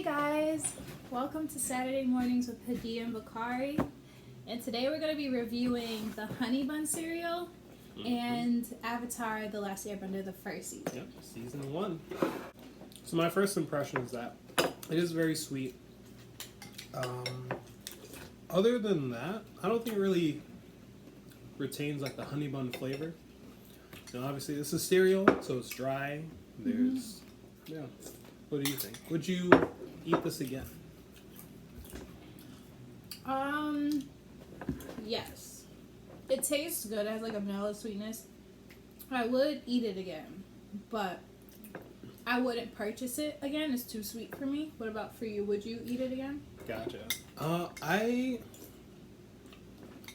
guys, welcome to Saturday Mornings with Hadi and Bakari, and today we're going to be reviewing the Honeybun cereal and Avatar: The Last Airbender, the first season. Yep, season 1. So my first impression is that it is very sweet. Other than that, I don't think it really retains like the Honeybun flavor. You know, obviously this is cereal, so it's dry. There's, yeah. What do you think? Would you eat this again? Yes. It tastes good. It has like a mellow sweetness. I would eat it again, but I wouldn't purchase it again. It's too sweet for me. What about for you? Would you eat it again? Gotcha.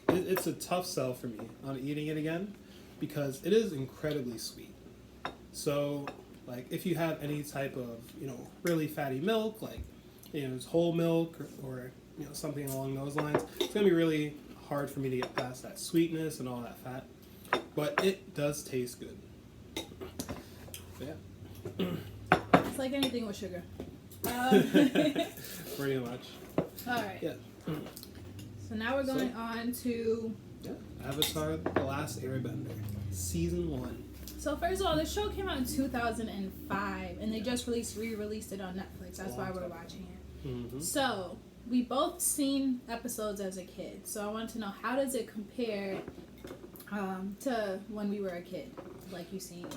It's a tough sell for me on eating it again because it is incredibly sweet. So, like, if you have any type of, really fatty milk, like, it's whole milk or something along those lines, it's going to be really hard for me to get past that sweetness and all that fat. But it does taste good. Yeah. It's like anything with sugar. Pretty much. Alright. Yeah. So now we're going on to... Yeah, Avatar: The Last Airbender, Season 1. So first of all, the show came out in 2005, and they just re-released it on Netflix. That's why we're watching it. Mm-hmm. So we both seen episodes as a kid. So I want to know, how does it compare to when we were a kid, like you seen it?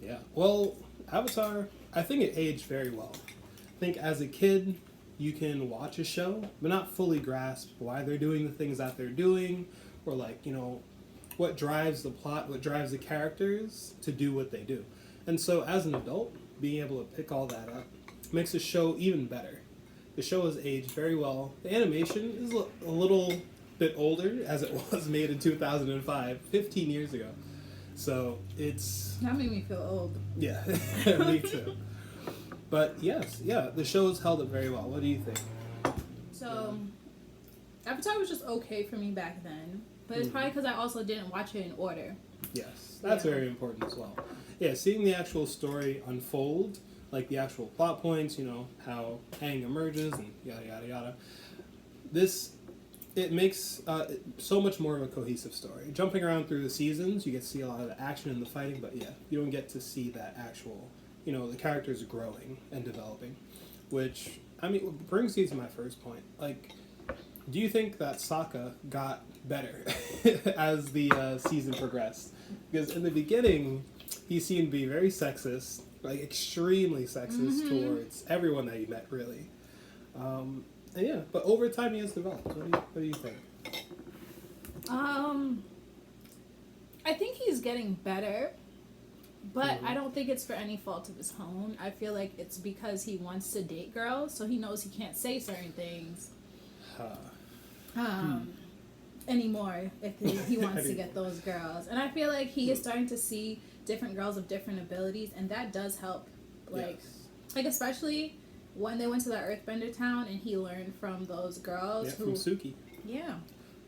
Yeah. Well, Avatar, I think it aged very well. I think as a kid, you can watch a show, but not fully grasp why they're doing the things that they're doing, or what drives the plot, what drives the characters to do what they do. And so as an adult, being able to pick all that up makes the show even better. The show has aged very well. The animation is a little bit older, as it was made in 2005, 15 years ago. So it's... That made me feel old. Yeah, me too. But yes, the show has held up very well. What do you think? So, Avatar was just okay for me back then. But it's probably because I also didn't watch it in order. Yes, that's very important as well. Yeah, seeing the actual story unfold, like the actual plot points, how Aang emerges and yada, yada, yada. It makes so much more of a cohesive story. Jumping around through the seasons, you get to see a lot of the action and the fighting, but yeah, you don't get to see that actual, the characters growing and developing. Which, brings me to my first point. Like, do you think that Sokka got better as the season progressed? Because in the beginning, he seemed to be very sexist, like extremely sexist towards everyone that he met, really. And yeah, but over time he has developed. What do you think? I think he's getting better, but I don't think it's for any fault of his own. I feel like it's because he wants to date girls, so he knows he can't say certain things anymore if he wants to get those girls. And I feel like he is starting to see different girls of different abilities, and that does help. Like especially when they went to that Earthbender town and he learned from those girls from Suki. Yeah,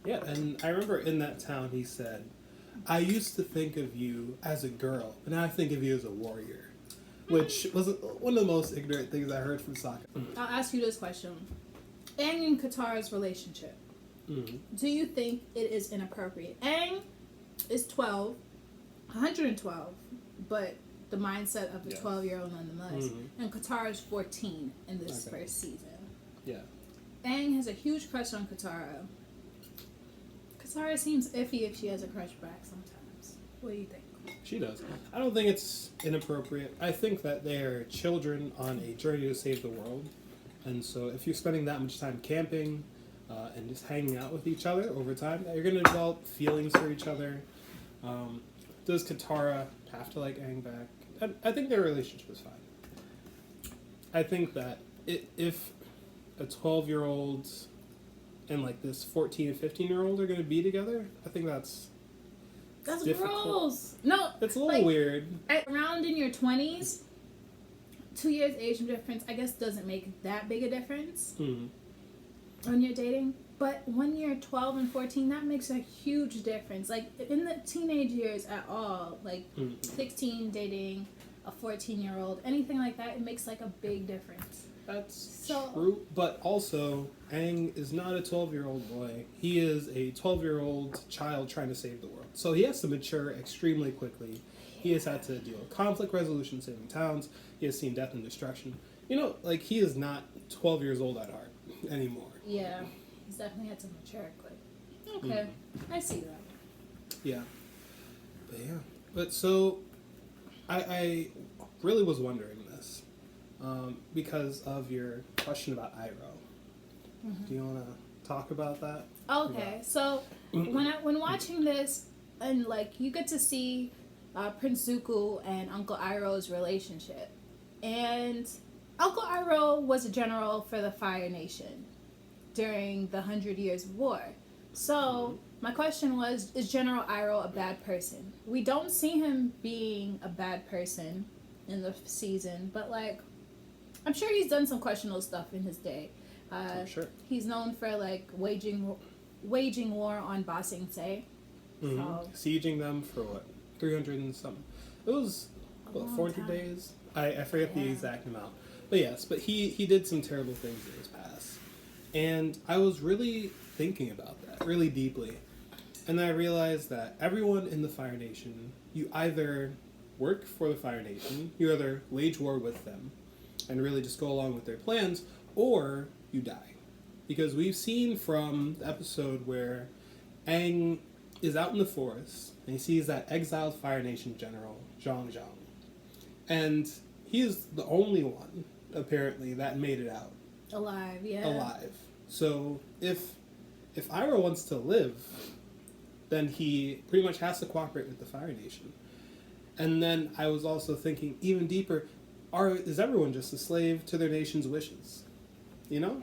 and I remember in that town he said, "I used to think of you as a girl, but now I think of you as a warrior," which was one of the most ignorant things I heard from Sokka. I'll ask you this question. Aang and Katara's relationship. Do you think it is inappropriate? Aang is 12, 112, but the mindset of a 12-year-old nonetheless. And Katara is 14 in this first season. Yeah. Aang has a huge crush on Katara. Katara seems iffy if she has a crush back sometimes. What do you think? She does. I don't think it's inappropriate. I think that they're children on a journey to save the world. And so if you're spending that much time camping and just hanging out with each other over time, you're going to develop feelings for each other. Does Katara have to like Aang back? I think their relationship is fine. I think that if a 12-year-old and like this 14 and 15-year-old are going to be together, I think that's difficult. Gross. No, it's a little weird. Around in your 20s, 2 years age difference, I guess, doesn't make that big a difference when you're dating. But when you're 12 and 14, that makes a huge difference. Like, in the teenage years at all, like 16 dating a 14-year-old, anything like that, it makes like a big difference. That's true, but also Aang is not a 12-year-old boy. He is a 12-year-old child trying to save the world. So he has to mature extremely quickly. He has had to deal with conflict resolution, saving towns. He has seen death and destruction. You know, like, he is not 12 years old at heart anymore. Yeah, he's definitely had to mature quick. Okay, I see that. Yeah. But so, I really was wondering this. Because of your question about Iroh. Do you want to talk about that? Okay, so when watching this, and like you get to see Prince Zuko and Uncle Iroh's relationship, and Uncle Iroh was a general for the Fire Nation during the 100 Years of War. So my question was, is General Iroh a bad person? We don't see him being a bad person in the season, but like, I'm sure he's done some questionable stuff in his day. Sure. He's known for like waging war on Ba Sing Se. So, sieging them for what, 300 and something. It was what, 40 days. I forget the exact amount. But yes, but he did some terrible things in his past, and I was really thinking about that really deeply, and then I realized that everyone in the Fire Nation, you either work for the Fire Nation, you either wage war with them and really just go along with their plans, or you die. Because we've seen from the episode where Aang is out in the forest and he sees that exiled Fire Nation general, Zhang Zhang. And he is the only one, apparently, that made it out. alive, yeah. Alive. So if Iroh wants to live, then he pretty much has to cooperate with the Fire Nation. And then I was also thinking even deeper, is everyone just a slave to their nation's wishes? You know?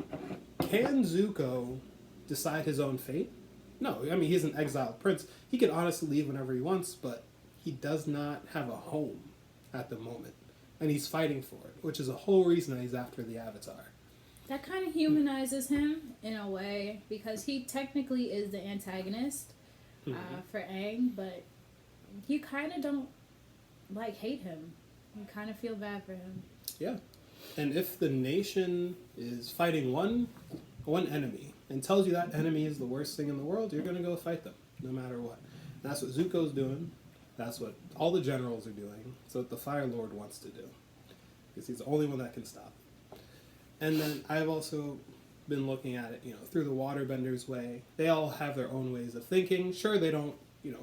Can Zuko decide his own fate? No, I mean, he's an exiled prince. He can honestly leave whenever he wants, but he does not have a home at the moment. And he's fighting for it, which is a whole reason that he's after the Avatar. That kind of humanizes him in a way, because he technically is the antagonist for Aang, but you kind of don't, like, hate him. You kind of feel bad for him. Yeah. And if the nation is fighting one enemy and tells you that enemy is the worst thing in the world, you're going to go fight them, no matter what. And that's what Zuko's doing. That's what all the generals are doing. It's what the Fire Lord wants to do. Because he's the only one that can stop it. And then I've also been looking at it, through the waterbenders' way. They all have their own ways of thinking. Sure, they don't,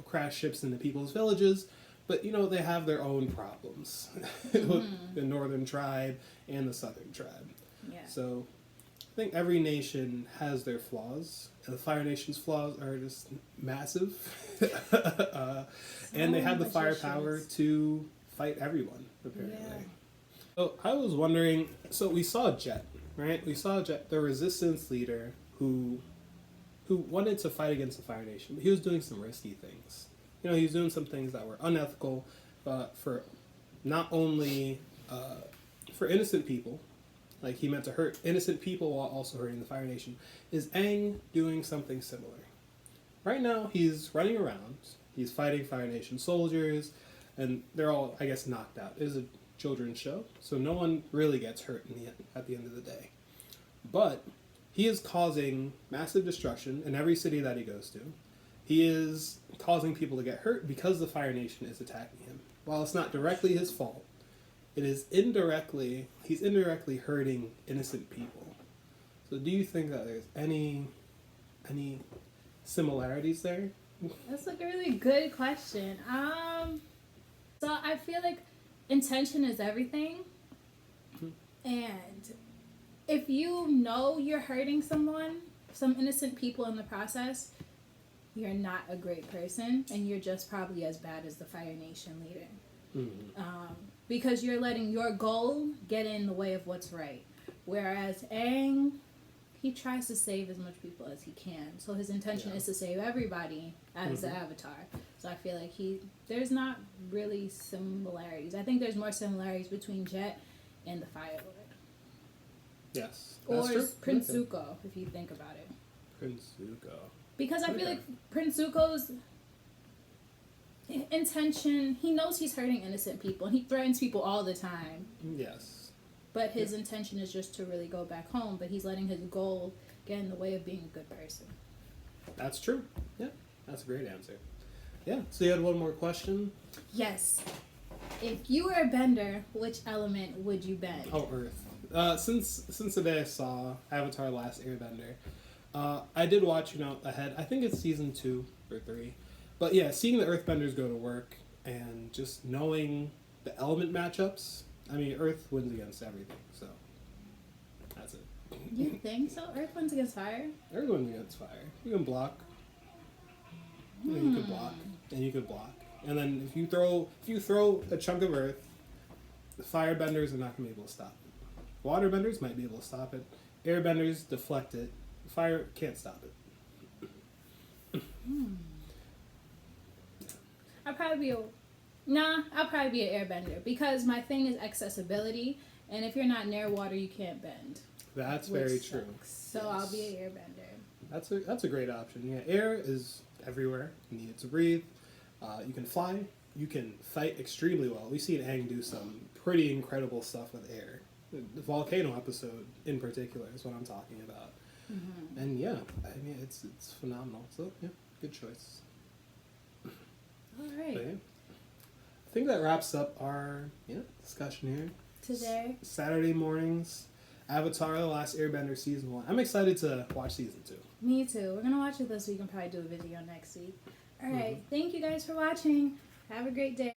crash ships into people's villages, but, they have their own problems. The northern tribe and the southern tribe. Yeah. So I think every nation has their flaws. And the Fire Nation's flaws are just massive. And they have the firepower to fight everyone, apparently. Yeah. So I was wondering, so we saw Jet, right? We saw Jet, the resistance leader who wanted to fight against the Fire Nation, but he was doing some risky things. He was doing some things that were unethical for not only for innocent people, like he meant to hurt innocent people while also hurting the Fire Nation. Is Aang doing something similar? Right now, he's running around, he's fighting Fire Nation soldiers, and they're all, I guess, knocked out. It is a children's show, so no one really gets hurt at the end of the day. But he is causing massive destruction in every city that he goes to. He is causing people to get hurt because the Fire Nation is attacking him. While it's not directly his fault, he's indirectly hurting innocent people. So do you think that there's any similarities there? That's like a really good question. So I feel like intention is everything. And if you know you're hurting some innocent people in the process, you're not a great person, and you're just probably as bad as the Fire Nation leader. Because you're letting your goal get in the way of what's right. Whereas Aang, he tries to save as much people as he can. So his intention is to save everybody as the Avatar. So I feel like there's not really similarities. I think there's more similarities between Jet and the Fire Lord. Yes. Or Prince Zuko, if you think about it. Prince Zuko. Because I feel like Prince Zuko's intention, he knows he's hurting innocent people, and he threatens people all the time. Yes. But his intention is just to really go back home, but he's letting his goal get in the way of being a good person. That's true. Yeah, that's a great answer. Yeah, so you had one more question? Yes. If you were a bender, which element would you bend? Oh, Earth. Since the day I saw Avatar: Last Airbender, I did watch ahead. I think it's season 2 or 3, but yeah, seeing the Earthbenders go to work and just knowing the element matchups. I mean, Earth wins against everything, so that's it. You think so? Earth wins against fire? Earth wins against fire. You can block. You could block, and you could block, and then if you throw a chunk of Earth, the firebenders are not going to be able to stop it. Waterbenders might be able to stop it. Airbenders deflect it. Fire can't stop it. I'll probably be an airbender because my thing is accessibility, and if you're not near water, you can't bend. That's very true. So yes. I'll be an airbender. That's a great option. Yeah, air is everywhere. You need it to breathe. You can fly. You can fight extremely well. We've seen Aang do some pretty incredible stuff with air. The volcano episode in particular is what I'm talking about. Mm-hmm. And yeah, I mean it's phenomenal. So yeah, good choice. All right. So, yeah. I think that wraps up our discussion here today. Saturday mornings, Avatar: The Last Airbender season 1. I'm excited to watch season 2. Me too. We're gonna watch it this week and probably do a video next week. All right. Thank you guys for watching. Have a great day.